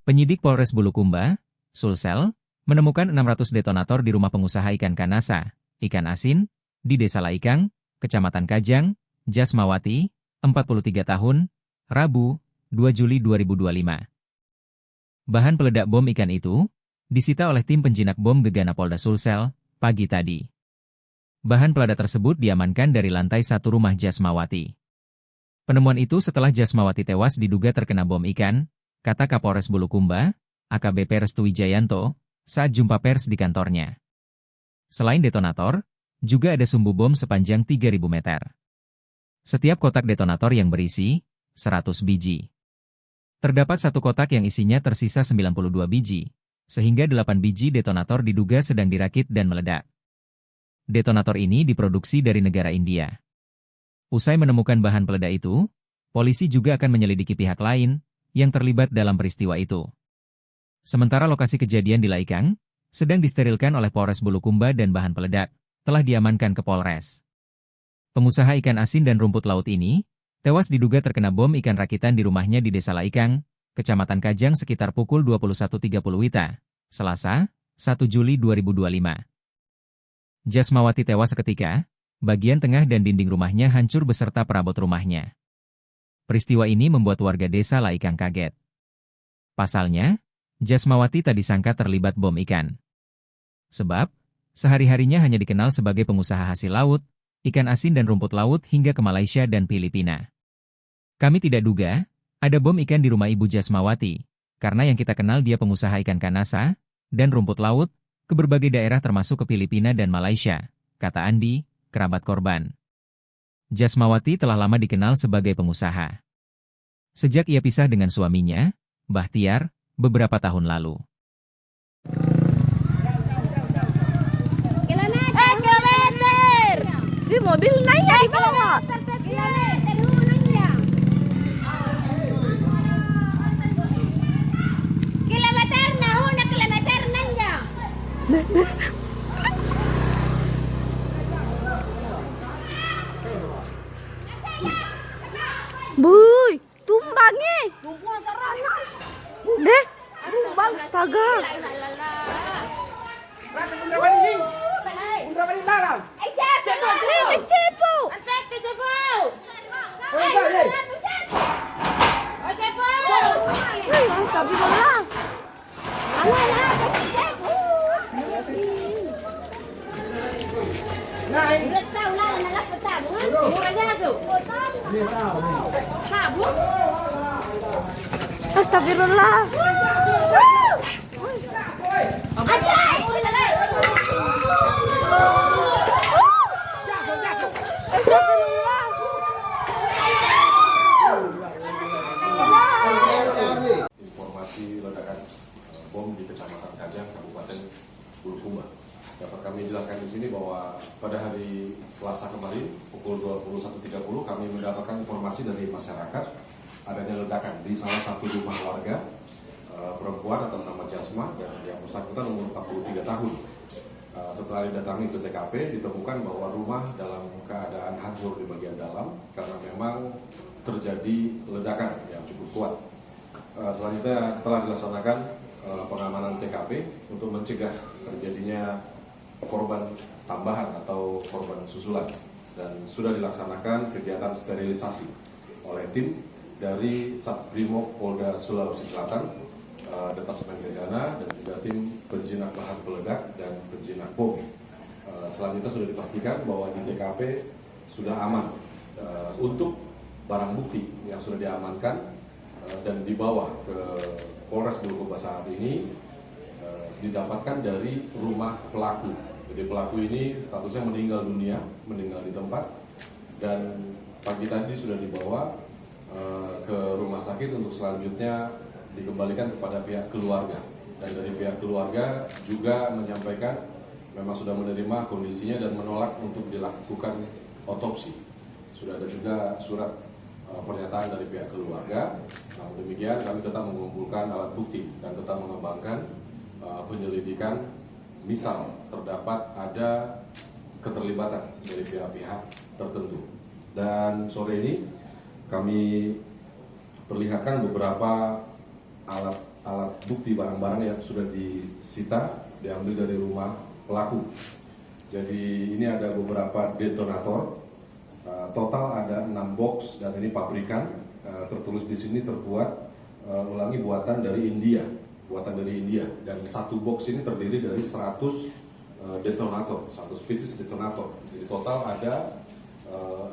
Penyidik Polres Bulukumba, Sulsel, menemukan 600 detonator di rumah pengusaha ikan kanasa, ikan asin, di Desa Laikang, Kecamatan Kajang, Jasmawati, 43 tahun, Rabu, 2 Juli 2025. Bahan peledak bom ikan itu disita oleh tim penjinak bom Gegana Polda Sulsel pagi tadi. Bahan peledak tersebut diamankan dari lantai 1 rumah Jasmawati. Penemuan itu setelah Jasmawati tewas diduga terkena bom ikan, kata Kapolres Bulukumba, AKBP Restu Wijayanto, saat jumpa pers di kantornya. Selain detonator, juga ada sumbu bom sepanjang 3.000 meter. Setiap kotak detonator yang berisi 100 biji. Terdapat satu kotak yang isinya tersisa 92 biji, sehingga 8 biji detonator diduga sedang dirakit dan meledak. Detonator ini diproduksi dari negara India. Usai menemukan bahan peledak itu, polisi juga akan menyelidiki pihak lain yang terlibat dalam peristiwa itu. Sementara lokasi kejadian di Laikang sedang disterilkan oleh Polres Bulukumba dan bahan peledak telah diamankan ke Polres. Pengusaha ikan asin dan rumput laut ini tewas diduga terkena bom ikan rakitan di rumahnya di Desa Laikang, Kecamatan Kajang sekitar pukul 21.30 WITA, Selasa, 1 Juli 2025. Jasmawati tewas seketika, bagian tengah dan dinding rumahnya hancur beserta perabot rumahnya. Peristiwa ini membuat warga Desa Laikang kaget. Pasalnya, Jasmawati tak disangka terlibat bom ikan. Sebab, sehari-harinya hanya dikenal sebagai pengusaha hasil laut, ikan asin dan rumput laut hingga ke Malaysia dan Filipina. Kami tidak duga, ada bom ikan di rumah Ibu Jasmawati, karena yang kita kenal dia pengusaha ikan kanasa dan rumput laut, ke berbagai daerah termasuk ke Filipina dan Malaysia, kata Andi, kerabat korban. Jasmawati telah lama dikenal sebagai pengusaha. Sejak ia pisah dengan suaminya, Bahtiar, beberapa tahun lalu. Kilometer! Di mobil naik di bawah. Kilometer nahuna kilometer nanya. Buy, tumbangnya. Tumbang sarana. Deh, tumbang astaga. Astagfirullah. Astagfirullah. Informasi ledakan bom di Kecamatan Kajang, Kabupaten Bulukumba. Dapat kami jelaskan di sini bahwa pada hari Selasa kemarin pukul 21.30 kami mendapatkan informasi dari masyarakat adanya ledakan di salah satu rumah warga perempuan atas nama Jasma dan yang bersangkutan umur 43 tahun. Setelah didatangi ke TKP ditemukan bahwa rumah dalam keadaan hancur di bagian dalam karena memang terjadi ledakan yang cukup kuat. Selanjutnya telah dilaksanakan pengamanan TKP untuk mencegah terjadinya korban tambahan atau korban susulan dan sudah dilaksanakan kegiatan sterilisasi oleh tim dari Satbrimob Polda Sulawesi Selatan, Detasmen Gegana dan juga tim penjinak bahan peledak dan penjinak bom. Selanjutnya sudah dipastikan bahwa di TKP sudah aman untuk barang bukti yang sudah diamankan dan dibawa ke Polres Bulukumba saat ini didapatkan dari rumah pelaku. Jadi pelaku ini statusnya meninggal dunia, meninggal di tempat dan pagi tadi sudah dibawa ke rumah sakit untuk selanjutnya dikembalikan kepada pihak keluarga. Dan dari pihak keluarga juga menyampaikan memang sudah menerima kondisinya dan menolak untuk dilakukan otopsi. Sudah ada juga surat pernyataan dari pihak keluarga. Namun demikian kami tetap mengumpulkan alat bukti dan tetap mengembangkan penyelidikan misal terdapat ada keterlibatan dari pihak-pihak tertentu. Dan sore ini kami perlihatkan beberapa alat alat bukti barang-barang yang sudah disita, diambil dari rumah pelaku. Jadi ini ada beberapa detonator, total ada 6 box dan ini pabrikan, tertulis di sini terbuat ulangi buatan dari India, dan satu box ini terdiri dari 100 detonator, 100 pieces detonator. Jadi total ada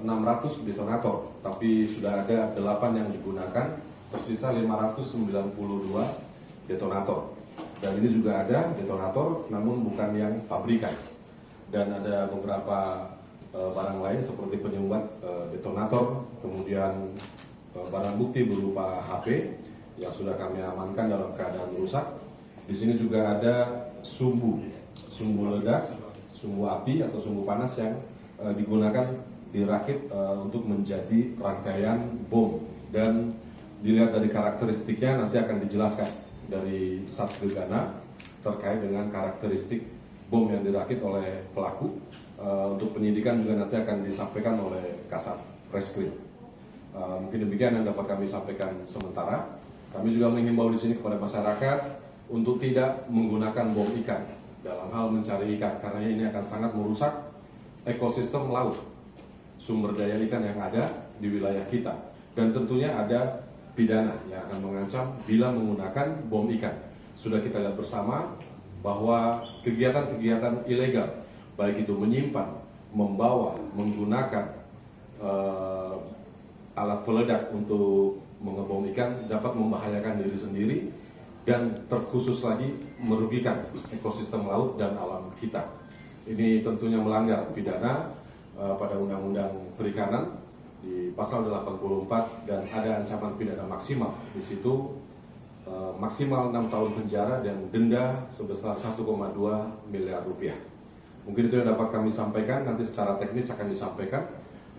600 detonator, tapi sudah ada 8 yang digunakan, tersisa 592 detonator. Dan ini juga ada detonator, namun bukan yang pabrikan. Dan ada beberapa barang lain seperti penyumbat detonator, kemudian barang bukti berupa HP yang sudah kami amankan dalam keadaan rusak. Di sini juga ada sumbu ledak, sumbu api atau sumbu panas yang digunakan dirakit untuk menjadi rangkaian bom. Dan dilihat dari karakteristiknya nanti akan dijelaskan dari Sat Gegana terkait dengan karakteristik bom yang dirakit oleh pelaku. Untuk penyidikan juga nanti akan disampaikan oleh Kasat Reskrim. Mungkin demikian yang dapat kami sampaikan sementara. Kami juga menghimbau di sini kepada masyarakat untuk tidak menggunakan bom ikan dalam hal mencari ikan, karena ini akan sangat merusak ekosistem laut, sumber daya ikan yang ada di wilayah kita. Dan tentunya ada pidana yang akan mengancam bila menggunakan bom ikan. Sudah kita lihat bersama bahwa kegiatan-kegiatan ilegal, baik itu menyimpan, membawa, menggunakan alat peledak untuk mengebom ikan dapat membahayakan diri sendiri dan terkhusus lagi merugikan ekosistem laut dan alam kita. Ini tentunya melanggar pidana pada Undang-Undang Perikanan di pasal 84 dan ada ancaman pidana maksimal. Di situ maksimal 6 tahun penjara dan denda sebesar 1,2 miliar rupiah. Mungkin itu yang dapat kami sampaikan. Nanti secara teknis akan disampaikan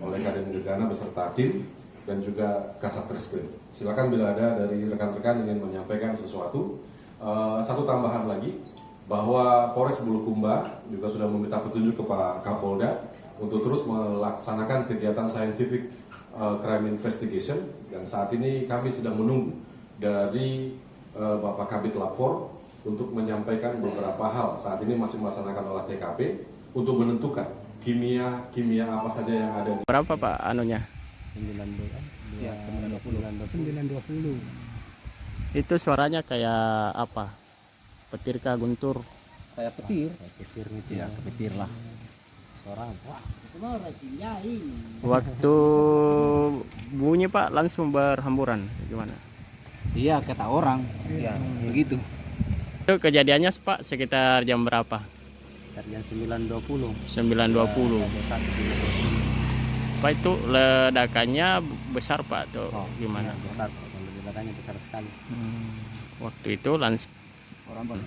oleh Kadin Gegana beserta tim dan juga Kasat Reskrim. Silakan bila ada dari rekan-rekan ingin menyampaikan sesuatu. Satu tambahan lagi, bahwa Polres Bulukumba juga sudah meminta petunjuk kepada Kapolda untuk terus melaksanakan kegiatan scientific crime investigation, dan saat ini kami sedang menunggu dari Bapak Kabit Lapor untuk menyampaikan beberapa hal. Saat ini masih melaksanakan olah TKP untuk menentukan kimia apa saja yang ada. Berapa Pak anunya? 920. Itu suaranya kayak apa? Petir kah, guntur? Kayak petir gitu ya, petir lah. Suara wah. Waktu bunyi Pak langsung berhamburan gimana? Iya, kata orang. Iya, begitu. Itu kejadiannya Pak sekitar jam berapa? Jam 9.20. 9.20. Pak, itu ledakannya besar Pak atau gimana? Ya, besar, ledakannya besar sekali. Waktu itu langsung Orang boleh.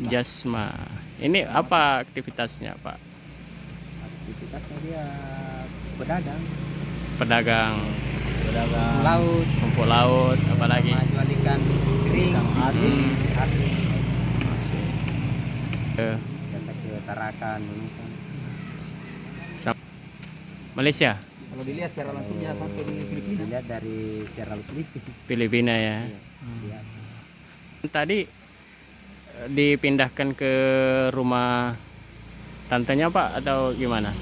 Jasma. Ini apa aktivitasnya Pak? Aktivitasnya dia pedagang laut, rumput laut, apalagi jual ikan kering, asin. Biasa ke Tarakan, Malaysia. Kalau dilihat secara langsung ya sampai di Filipina. Dilihat dari Sierra Filipina ya. Iya. Tadi dipindahkan ke rumah tantenya Pak atau gimana?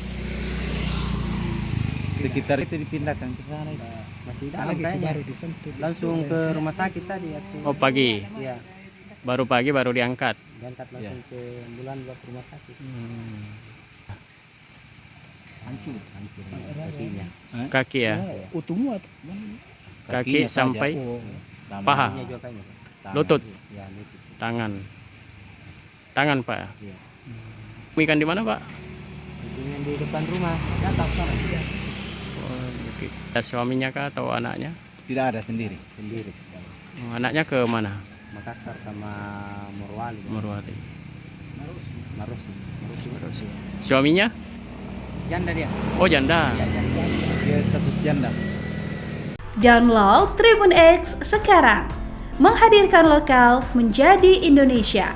Sekitar itu dipindahkan ke sana. Masih dalam kayaknya. Langsung ke rumah sakit tadi. Oh pagi. Iya. Baru pagi baru diangkat. Diangkat langsung ke ambulan buat rumah sakit. Hancur kakinya. Kaki ya. Utuhmu Kaki sampai paha. Kakinya juga kayaknya. Lutut. Ya, lutut. Tangan Pak. Iya. Ikan di mana Pak? Ikannya di depan rumah. Datang sana. Oh, ada suaminya kah atau anaknya? tidak ada sendiri. Oh, anaknya ke mana? Makassar sama Morowali. Morowali. Marusi. Suaminya? Janda dia. Oh janda. Dia status janda. Download Tribun X sekarang, menghadirkan lokal menjadi Indonesia.